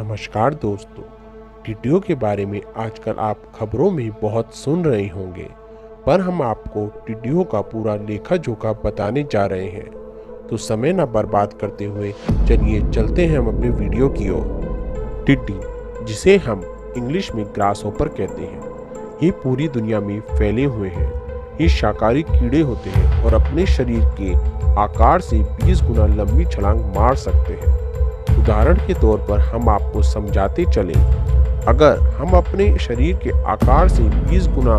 नमस्कार दोस्तों। टिड्डियों के बारे में आजकल आप खबरों में बहुत सुन रहे होंगे, पर हम आपको टिड्डियों का पूरा लेखा जोखा बताने जा रहे हैं। तो समय न बर्बाद करते हुए चलिए चलते हैं हम अपने वीडियो की ओर। टिड्डी, जिसे हम इंग्लिश में ग्रास हॉपर कहते हैं, ये पूरी दुनिया में फैले हुए हैं। ये शाकाहारी कीड़े होते हैं और अपने शरीर के आकार से 20 गुना लंबी छलांग मार सकते हैं। उदाहरण के तौर पर हम आपको समझाते चलें, अगर हम अपने शरीर के आकार से 20 गुना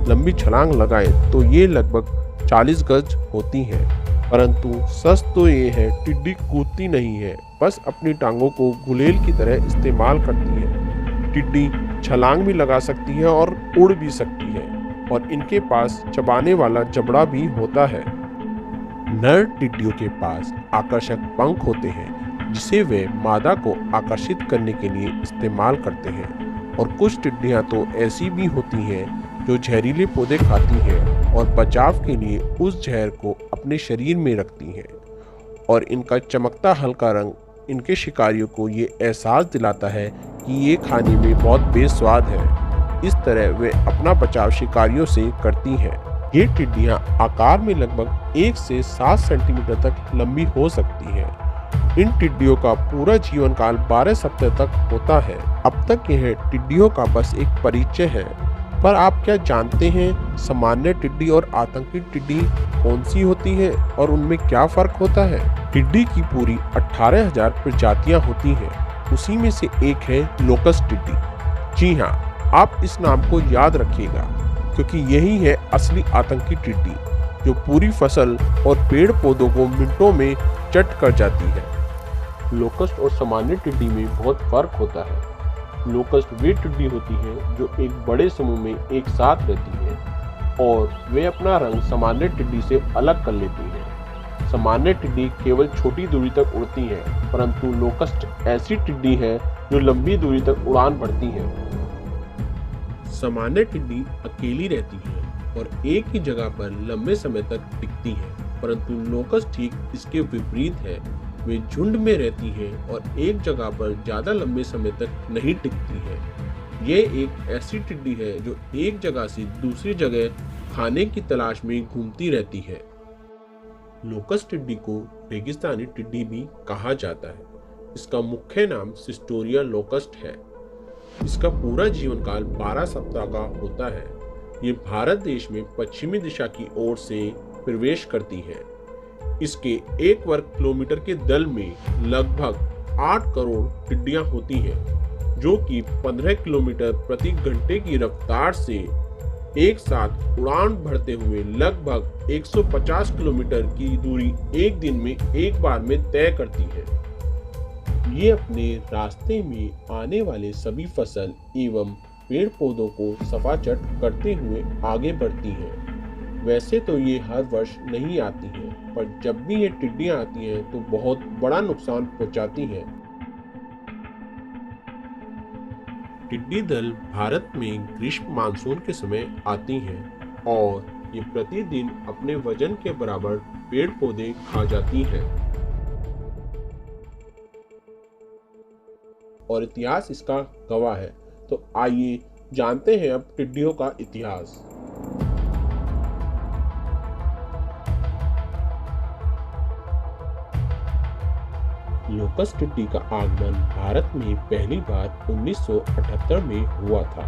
लंबी छलांग लगाएं तो ये लगभग 40 गज होती हैं। परंतु सच तो ये है, टिड्डी कूदती नहीं है, बस अपनी टांगों को गुलेल की तरह इस्तेमाल करती है। टिड्डी छलांग भी लगा सकती है और उड़ भी सकती है, और इनके पास चबाने वाला जबड़ा भी होता है। नर टिड्डियों के पास आकर्षक पंख होते हैं, जिसे वे मादा को आकर्षित करने के लिए इस्तेमाल करते हैं। और कुछ टिड्डियां तो ऐसी भी होती हैं जो जहरीले पौधे खाती हैं और बचाव के लिए उस जहर को अपने शरीर में रखती हैं। और इनका चमकता हल्का रंग इनके शिकारियों को ये एहसास दिलाता है कि ये खाने में बहुत बेस्वाद है। इस तरह वे अपना बचाव शिकारियों से करती हैं। ये टिड्डियां आकार में लगभग 1 से 7 सेंटीमीटर तक लंबी हो सकती हैं। इन टिड्डियों का पूरा जीवन काल 12 सप्ताह तक होता है। अब तक यह टिड्डियों का बस एक परिचय है, पर आप क्या जानते हैं सामान्य टिड्डी और आतंकी टिड्डी कौन सी होती है और उनमें क्या फर्क होता है? टिड्डी की पूरी 18,000 प्रजातियां होती हैं। उसी में से एक है लोकस्ट टिड्डी। जी हाँ, आप इस नाम को याद रखिएगा, क्योंकि यही है असली आतंकी टिड्डी, जो पूरी फसल और पेड़ पौधों को मिनटों में चट कर जाती है। लोकस्ट और सामान्य टिड्डी में बहुत फर्क होता है। लोकस्ट वे टिड्डी होती है जो एक बड़े समूह में एक साथ रहती है, और वे अपना रंग सामान्य टिड्डी से अलग कर लेती है। सामान्य टिड्डी केवल छोटी दूरी तक उड़ती है, परंतु लोकस्ट ऐसी टिड्डी है जो लंबी दूरी तक उड़ान भरती है। सामान्य टिड्डी अकेली रहती है और एक ही जगह पर लंबे समय तक टिकती है, परंतु लोकस्ट ठीक इसके विपरीत है। वे झुंड में रहती है और एक जगह पर ज्यादा लंबे समय तक नहीं टिकती है। ये एक ऐसी टिड्डी है जो एक जगह से दूसरी जगह खाने की तलाश में घूमती रहती है। लोकस्ट टिड्डी को रेगिस्तानी टिड्डी भी कहा जाता है। इसका मुख्य नाम सिस्टोरिया लोकस्ट है। इसका पूरा जीवन काल 12 सप्ताह का होता है। ये भारत देश में पश्चिमी दिशा की ओर से प्रवेश करती है। इसके 1 वर्ग किलोमीटर के दल में लगभग 8 करोड़ टिड्डियां होती हैं, जो कि 15 किलोमीटर प्रति घंटे की रफ्तार से एक साथ उड़ान भरते हुए लगभग 150 किलोमीटर की दूरी एक दिन में एक बार में तय करती है। ये अपने रास्ते में आने वाले सभी फसल एवं पेड़ पौधों को सफाचट करते हुए आगे बढ़ती हैं। वैसे तो ये हर वर्ष नहीं आती हैं, पर जब भी ये टिड्डियां आती हैं तो बहुत बड़ा नुकसान पहुंचाती हैं। टिड्डी दल भारत में ग्रीष्म मानसून के समय आती हैं और ये प्रतिदिन अपने वजन के बराबर पेड़ पौधे खा जाती हैं। और इतिहास इसका गवाह है। तो आइए जानते हैं अब टिड्डियों का इतिहास। लोकस्ट टिड्डी का आगमन भारत में पहली बार 1978 में हुआ था।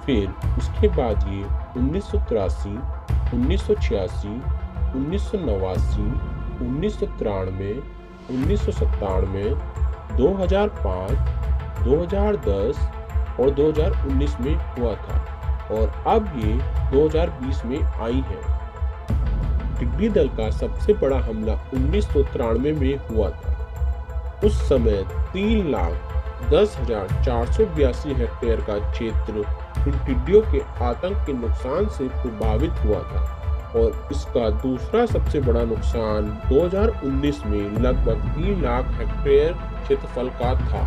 फिर उसके बाद ये 1983, 1986, 1989, 1993, 1997, 2005, 2010 और 2019 में हुआ था, और अब ये 2020 में आई है। टिड्डी दल का सबसे बड़ा हमला 1993 में हुआ था। उस समय 3,10,482 हेक्टेयर का क्षेत्र इन टिड्डियों के आतंक के नुकसान से प्रभावित हुआ था, और इसका दूसरा सबसे बड़ा नुकसान 2019 में लगभग 3 लाख हेक्टेयर क्षेत्रफल का था।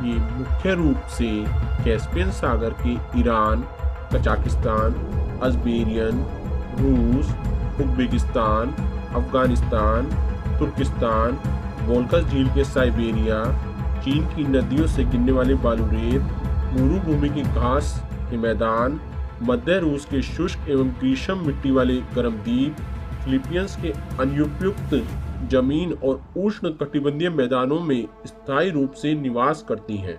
ये मुख्य रूप से कैस्पियन सागर के ईरान, कजाकिस्तान, अज़रबैजान, रूस, उज़्बेकिस्तान, अफगानिस्तान, तुर्किस्तान, वोल्खा झील के साइबेरिया, चीन की नदियों से गिरने वाले बालू रेत, मरुभूमि की घास के मैदान, मध्य रूस के शुष्क एवं ग्रीष्म मिट्टी वाले गर्म द्वीप, फिलीपींस के अनुपयुक्त जमीन और उष्ण कटिबंधीय मैदानों में स्थायी रूप से निवास करती हैं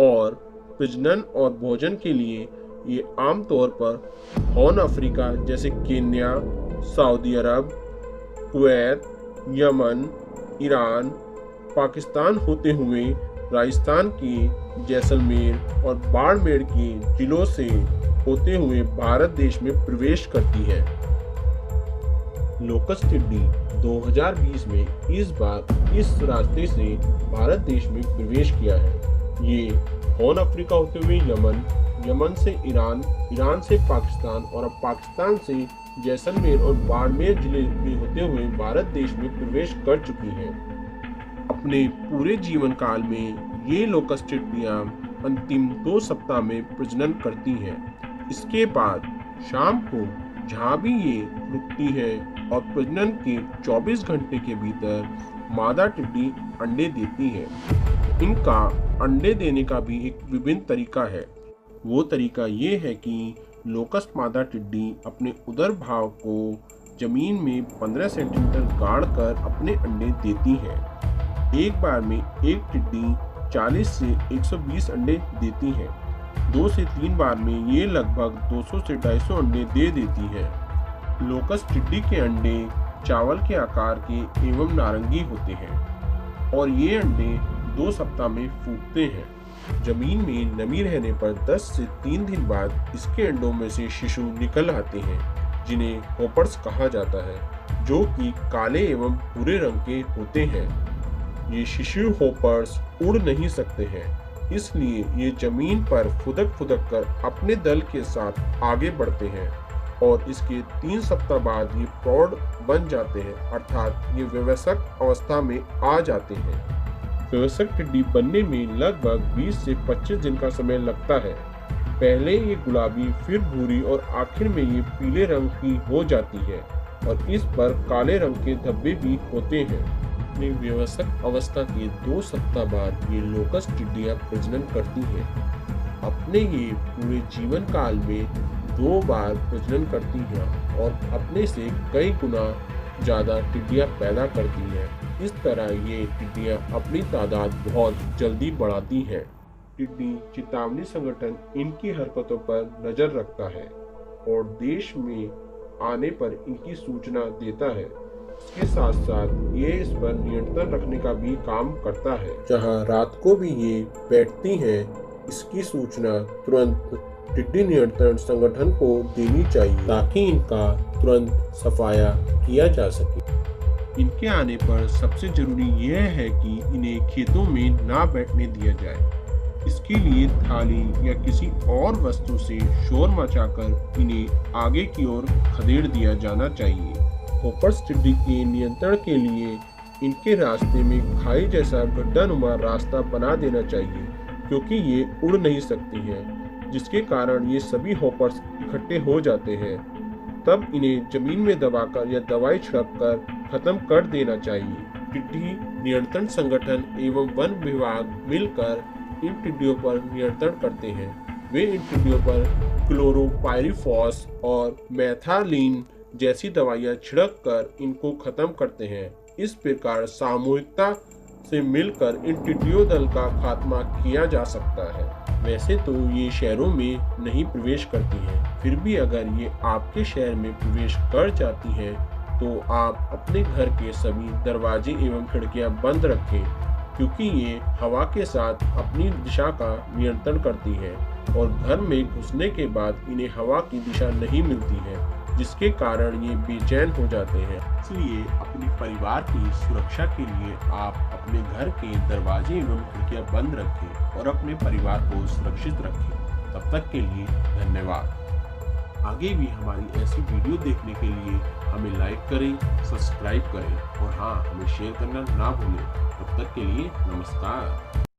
और प्रजनन और भोजन के लिए ये आमतौर पर हॉर्न अफ्रीका जैसे केन्या, सऊदी अरब, कुवैत, यमन, ईरान, पाकिस्तान होते हुए राजस्थान के जैसलमेर और बाड़मेर के जिलों से होते हुए भारत देश में प्रवेश करती है। लोकस्ट टिड्डी 2020 में इस बार इस रास्ते से भारत देश में प्रवेश किया है। ये हॉर्न अफ्रीका होते हुए यमन, यमन से ईरान, ईरान से पाकिस्तान और अब पाकिस्तान से जैसलमेर और बाड़मेर जिले में होते हुए भारत देश में प्रवेश कर चुकी है। अपने पूरे जीवन काल में ये लोकस्ट टिड्डियां अंतिम 2 सप्ताह में प्रजनन करती हैं। इसके बाद शाम को जहाँ भी ये रुकती है और प्रजनन के 24 घंटे के भीतर मादा टिड्डी अंडे देती है। इनका अंडे देने का भी एक विभिन्न तरीका है। वो तरीका ये है कि लोकस्ट मादा टिड्डी अपने उदर भाग को जमीन में 15 सेंटीमीटर गाड़ कर अपने अंडे देती है। एक बार में एक टिड्डी 40 से 120 अंडे देती है। 2 से 3 बार में ये लगभग 200 से 250 अंडे दे देती है। लोकस्ट टिड्डी के अंडे चावल के आकार के एवं नारंगी होते हैं और ये अंडे 2 सप्ताह में फूटते हैं। जमीन में नमी रहने पर 10 से 3 दिन बाद इसके अंडों में से शिशु निकल आते हैं, जिन्हें होपर्स कहा जाता है, जो कि काले एवं भूरे रंग के होते हैं। ये शिशु होपर्स उड़ नहीं सकते हैं, इसलिए ये जमीन पर फुदक कर अपने दल के साथ आगे बढ़ते हैं और इसके 3 सप्ताह बाद ये प्रौढ़ बन जाते हैं, अर्थात ये वयस्क अवस्था में आ जाते हैं। वयस्क टिड्डी बनने में लगभग 20 से 25 दिन का समय लगता है। पहले ये गुलाबी, फिर भूरी और आखिर में ये पीले रंग की हो जाती है और इस पर काले रंग के धब्बे भी होते हैं। अपनी वयस्क अवस्था के 2 सप्ताह बाद ये लोकस्ट टिड्डियां प्रजनन करती हैं। अपने ये पूरे जीवन काल में 2 बार प्रजनन करती हैं और अपने से कई गुना ज़्यादा टिड्डियां पैदा करती हैं। इस तरह ये टिड्डियां अपनी तादाद बहुत जल्दी बढ़ाती हैं। टिड्डी चेतावनी संगठन इनकी हरकतों पर नजर रखता है और देश में आने पर इनकी सूचना देता है। इसके साथ साथ ये इस पर नियंत्रण रखने का भी काम करता है। जहां रात को भी ये बैठती हैं, इसकी सूचना तुरंत टिड्डी नियंत्रण संगठन को देनी चाहिए ताकि इनका तुरंत सफाया किया जा सके। इनके आने पर सबसे जरूरी यह है कि इन्हें खेतों में ना बैठने दिया जाए। इसके लिए थाली या किसी और वस्तु से शोर मचाकर इन्हें आगे की ओर खदेड़ दिया जाना चाहिए। होपर्स टिड्डी के नियंत्रण के लिए इनके रास्ते में खाई जैसा गड्ढानुमा रास्ता बना देना चाहिए, क्योंकि ये उड़ नहीं सकती हैं, जिसके कारण ये सभी होपर्स इकट्ठे हो जाते हैं। तब इन्हें जमीन में दबाकर या दवाई छिड़ककर खत्म कर देना चाहिए। टिड्डी नियंत्रण संगठन एवं वन विभाग मिलकर इन टिड्डियों पर नियंत्रण करते हैं। वे इन टिड्डियों पर क्लोरोपाइरीफॉस और मेथालीन जैसी दवाइयां छिड़क कर इनको खत्म करते हैं। इस प्रकार सामूहिकता से मिलकर इन टिड्डियों दल का खात्मा किया जा सकता है। वैसे तो ये शहरों में नहीं प्रवेश करती हैं, फिर भी अगर ये आपके शहर में प्रवेश कर जाती हैं तो आप अपने घर के सभी दरवाजे एवं खिड़कियां बंद रखें, क्योंकि ये हवा के साथ अपनी दिशा का नियंत्रण करती है और घर में घुसने के बाद इन्हें हवा की दिशा नहीं मिलती है, जिसके कारण ये बेचैन हो जाते हैं। इसलिए अपने परिवार की सुरक्षा के लिए आप अपने घर के दरवाजे एवं खिड़कियां बंद रखें और अपने परिवार को सुरक्षित रखें। तब तक के लिए धन्यवाद। आगे भी हमारी ऐसी वीडियो देखने के लिए हमें लाइक करें, सब्सक्राइब करें और हाँ, हमें शेयर करना ना भूलें। तब तक के लिए नमस्कार।